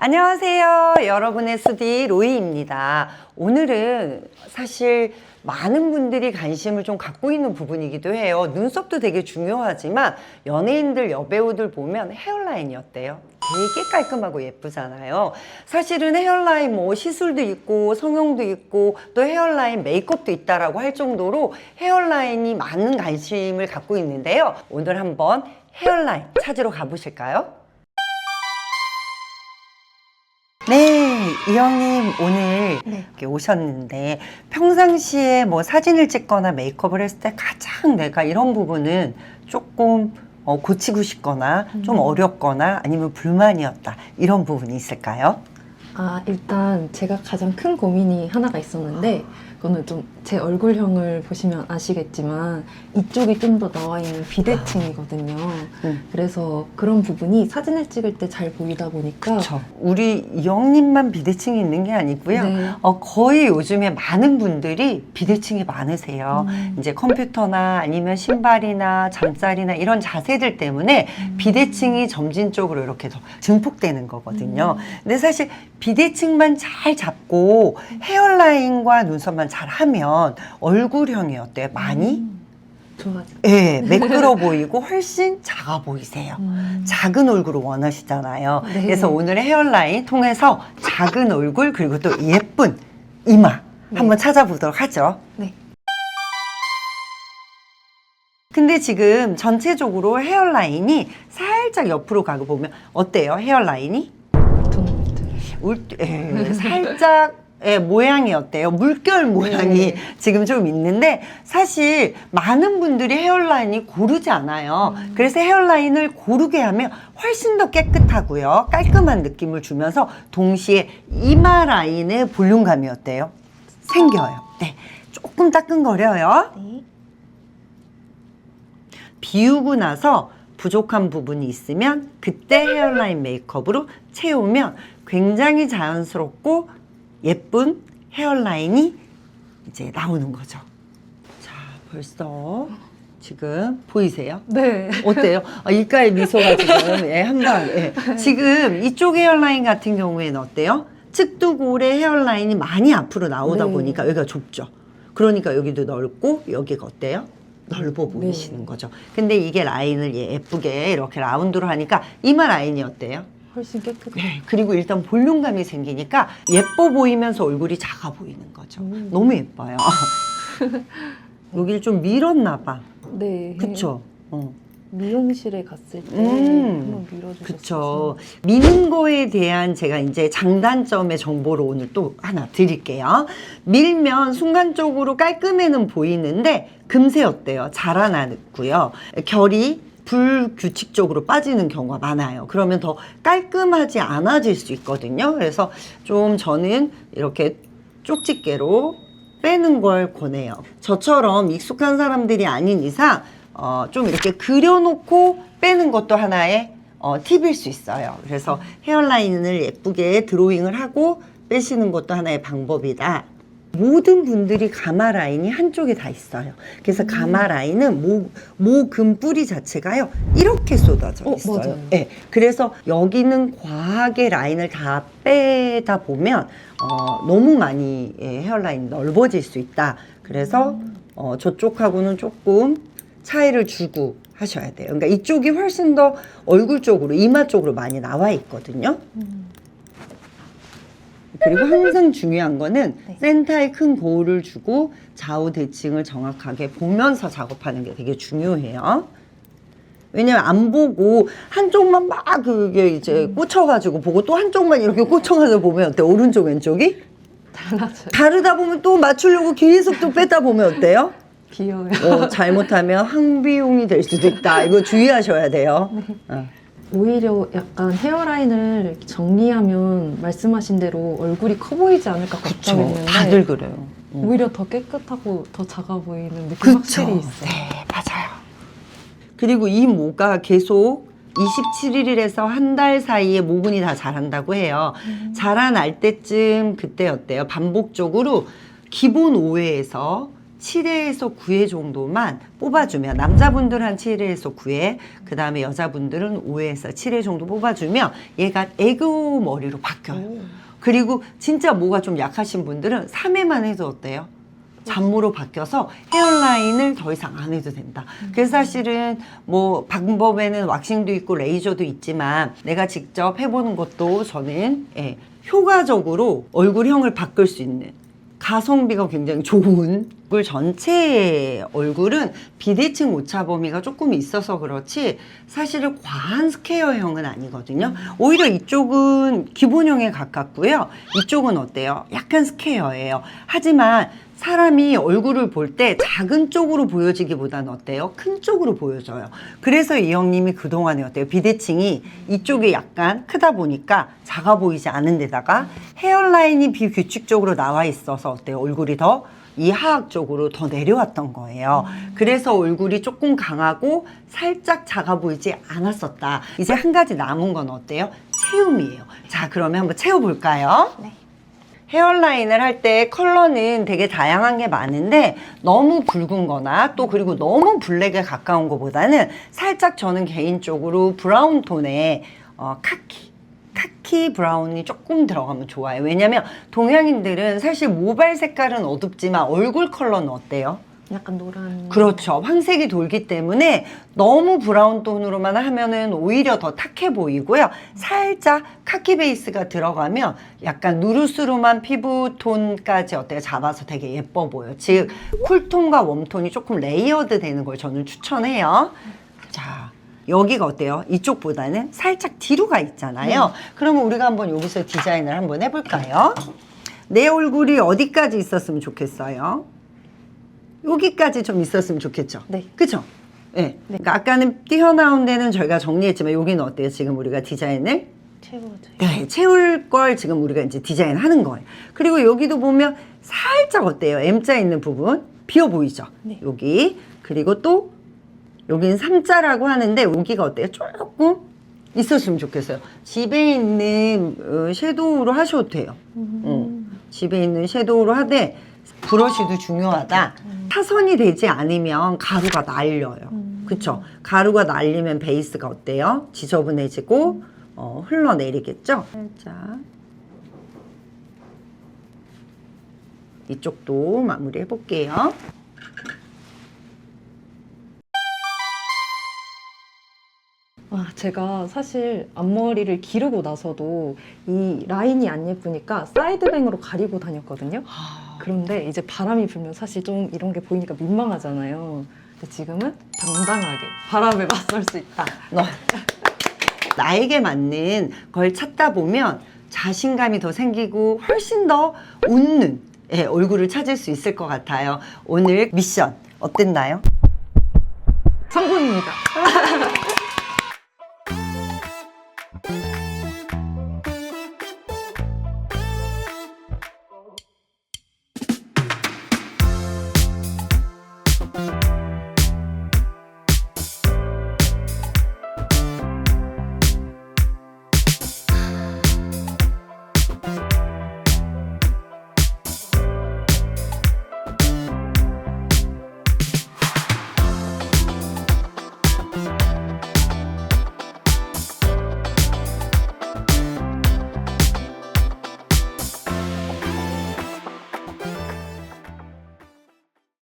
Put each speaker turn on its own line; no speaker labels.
안녕하세요. 여러분의 수디 로이입니다. 오늘은 사실 많은 분들이 관심을 좀 갖고 있는 부분이기도 해요. 눈썹도 되게 중요하지만 연예인들, 여배우들 보면 헤어라인이 어때요? 되게 깔끔하고 예쁘잖아요. 사실은 헤어라인 뭐 시술도 있고 성형도 있고 또 헤어라인 메이크업도 있다라고 할 정도로 헤어라인이 많은 관심을 갖고 있는데요. 오늘 한번 헤어라인 찾으러 가보실까요? 네, 이영님 오늘 이렇게 오셨는데 평상시에 뭐 사진을 찍거나 메이크업을 했을 때 가장 내가 이런 부분은 조금 고치고 싶거나 좀 어렵거나 아니면 불만이었다 이런 부분이 있을까요?
일단 제가 가장 큰 고민이 하나가 있었는데 그거는 좀 제 얼굴형을 보시면 아시겠지만 이쪽이 좀 더 나와 있는 비대칭이거든요. 그래서 그런 부분이 사진을 찍을 때 잘 보이다 보니까
그렇죠. 우리 이영님만 비대칭이 있는 게 아니고요.
네.
거의 요즘에 많은 분들이 비대칭이 많으세요. 이제 컴퓨터나 아니면 신발이나 잠자리나 이런 자세들 때문에 비대칭이 점진적으로 이렇게 더 증폭되는 거거든요. 근데 사실 비대칭만 잘 잡고 헤어라인과 눈썹만 잘 하면 얼굴형이 어때요? 많이?
좋아져.
네, 매끄러 보이고 훨씬 작아 보이세요. 작은 얼굴을 원하시잖아요.
네.
그래서 오늘 헤어라인 통해서 작은 얼굴 그리고 또 예쁜 이마 한번 찾아보도록 하죠.
네.
근데 지금 전체적으로 헤어라인이 살짝 옆으로 가고 보면 어때요? 헤어라인이? 살짝 모양이 어때요? 물결 모양이 지금 좀 있는데 사실 많은 분들이 헤어라인이 고르지 않아요. 그래서 헤어라인을 고르게 하면 훨씬 더 깨끗하고요. 깔끔한 느낌을 주면서 동시에 이마 라인의 볼륨감이 어때요? 생겨요. 네, 조금 따끔거려요.
네.
비우고 나서 부족한 부분이 있으면 그때 헤어라인 메이크업으로 채우면 굉장히 자연스럽고 예쁜 헤어라인이 이제 나오는 거죠. 자, 벌써 지금 보이세요?
네.
어때요? 입가에 미소가 지금 한방. 지금 이쪽 헤어라인 같은 경우에는 어때요? 측두골의 헤어라인이 많이 앞으로 나오다 보니까 여기가 좁죠. 그러니까 여기도 넓고 여기가 어때요? 넓어 보이시는 거죠. 근데 이게 라인을 예쁘게 이렇게 라운드로 하니까 이마 라인이 어때요?
훨씬 깨끗해.
네, 그리고 일단 볼륨감이 생기니까 예뻐 보이면서 얼굴이 작아 보이는 거죠. 너무 예뻐요. 여길 좀 밀었나 봐.
네.
그쵸?
미용실에 갔을 때 한번 밀어주셨어요.
그쵸. 미는 거에 대한 제가 이제 장단점의 정보를 오늘 또 하나 드릴게요. 밀면 순간적으로 깔끔해는 보이는데 금세 어때요? 자라나고요. 결이 불규칙적으로 빠지는 경우가 많아요. 그러면 더 깔끔하지 않아질 수 있거든요. 그래서 좀 저는 이렇게 쪽집게로 빼는 걸 권해요. 저처럼 익숙한 사람들이 아닌 이상 좀 이렇게 그려놓고 빼는 것도 하나의 팁일 수 있어요. 그래서 헤어라인을 예쁘게 드로잉을 하고 빼시는 것도 하나의 방법이다. 모든 분들이 가마 라인이 한쪽에 다 있어요. 그래서 가마 라인은 모근 뿌리 자체가요 이렇게 쏟아져 있어요.
맞아요.
네, 그래서 여기는 과하게 라인을 다 빼다 보면 너무 많이 헤어라인 넓어질 수 있다. 그래서 저쪽하고는 조금 차이를 주고 하셔야 돼요. 그러니까 이쪽이 훨씬 더 얼굴 쪽으로 이마 쪽으로 많이 나와 있거든요. 그리고 항상 중요한 거는 센터에 큰 거울을 주고 좌우 대칭을 정확하게 보면서 작업하는 게 되게 중요해요. 왜냐면 안 보고 한쪽만 막 그게 이제 꽂혀가지고 보고 또 한쪽만 이렇게 꽂혀가지고 보면 어때? 오른쪽 왼쪽이?
달라져요.
다르다 보면 또 맞추려고 계속 또 빼다 보면 어때요?
귀여워요.
잘못하면 항비용이 될 수도 있다. 이거 주의하셔야 돼요.
오히려 약간 헤어라인을 이렇게 정리하면 말씀하신 대로 얼굴이 커 보이지 않을까 걱정했는데
다들 그래요.
오히려 더 깨끗하고 더 작아 보이는 느낌
그쵸.
확실히 있어요.
네, 맞아요. 그리고 이 모가 계속 27일에서 한 달 사이에 모근이 다 자란다고 해요. 자라날 때쯤 그때 어때요? 반복적으로 기본 5회에서 7회에서 9회 정도만 뽑아주면, 남자분들은 한 7회에서 9회, 그 다음에 여자분들은 5회에서 7회 정도 뽑아주면 얘가 애교 머리로 바뀌어요. 그리고 진짜 모가 좀 약하신 분들은 3회만 해도 어때요? 잔모로 바뀌어서 헤어라인을 더 이상 안 해도 된다. 그래서 사실은 뭐 방법에는 왁싱도 있고 레이저도 있지만 내가 직접 해보는 것도 저는 효과적으로 얼굴형을 바꿀 수 있는, 가성비가 굉장히 좋은 얼굴 전체의 얼굴은 비대칭 오차 범위가 조금 있어서 그렇지 사실은 과한 스퀘어형은 아니거든요. 오히려 이쪽은 기본형에 가깝고요. 이쪽은 어때요? 약간 스퀘어예요. 하지만 사람이 얼굴을 볼 때 작은 쪽으로 보여지기보다는 어때요? 큰 쪽으로 보여져요. 그래서 이 형님이 그동안에 어때요? 비대칭이 이쪽이 약간 크다 보니까 작아 보이지 않은 데다가 헤어라인이 비규칙적으로 나와 있어서 어때요? 얼굴이 더 이 하악 쪽으로 더 내려왔던 거예요. 그래서 얼굴이 조금 강하고 살짝 작아 보이지 않았었다. 이제 한 가지 남은 건 어때요? 채움이에요. 자, 그러면 한번 채워볼까요?
네.
헤어라인을 할 때 컬러는 되게 다양한 게 많은데 너무 붉은 거나 또 그리고 너무 블랙에 가까운 것보다는 살짝 저는 개인적으로 브라운 톤의 카키 브라운이 조금 들어가면 좋아요. 왜냐면 동양인들은 사실 모발 색깔은 어둡지만 얼굴 컬러는 어때요?
약간 노란.
그렇죠. 황색이 돌기 때문에 너무 브라운 톤으로만 하면은 오히려 더 탁해 보이고요. 살짝 카키 베이스가 들어가면 약간 누르스름한 피부톤까지 어때요? 잡아서 되게 예뻐 보여요. 즉 쿨톤과 웜톤이 조금 레이어드 되는 걸 저는 추천해요. 자, 여기가 어때요? 이쪽보다는 살짝 뒤로 가 있잖아요. 그러면 우리가 한번 여기서 디자인을 한번 해볼까요? 내 얼굴이 어디까지 있었으면 좋겠어요? 여기까지 좀 있었으면 좋겠죠?
네.
그쵸? 네. 그러니까 아까는 튀어나온 데는 저희가 정리했지만 여기는 어때요? 지금 우리가 디자인을
채워줘요.
네, 채울 걸 지금 우리가 이제 디자인 하는 거예요. 그리고 여기도 보면 살짝 어때요? M자 있는 부분 비어 보이죠?
네.
여기. 그리고 또 여기는 3자라고 하는데 여기가 어때요? 조금 있었으면 좋겠어요. 집에 있는 섀도우로 하셔도 돼요. 집에 있는 섀도우로 하되 브러쉬도 중요하다. 타선이 되지 않으면 가루가 날려요. 그쵸? 가루가 날리면 베이스가 어때요? 지저분해지고 흘러내리겠죠? 살짝 이쪽도 마무리 해볼게요.
제가 사실 앞머리를 기르고 나서도 이 라인이 안 예쁘니까 사이드뱅으로 가리고 다녔거든요. 그런데 이제 바람이 불면 사실 좀 이런 게 보이니까 민망하잖아요. 근데 지금은 당당하게 바람에 맞설 수 있다.
나에게 맞는 걸 찾다 보면 자신감이 더 생기고 훨씬 더 웃는 얼굴을 찾을 수 있을 것 같아요. 오늘 미션 어땠나요?
성공입니다.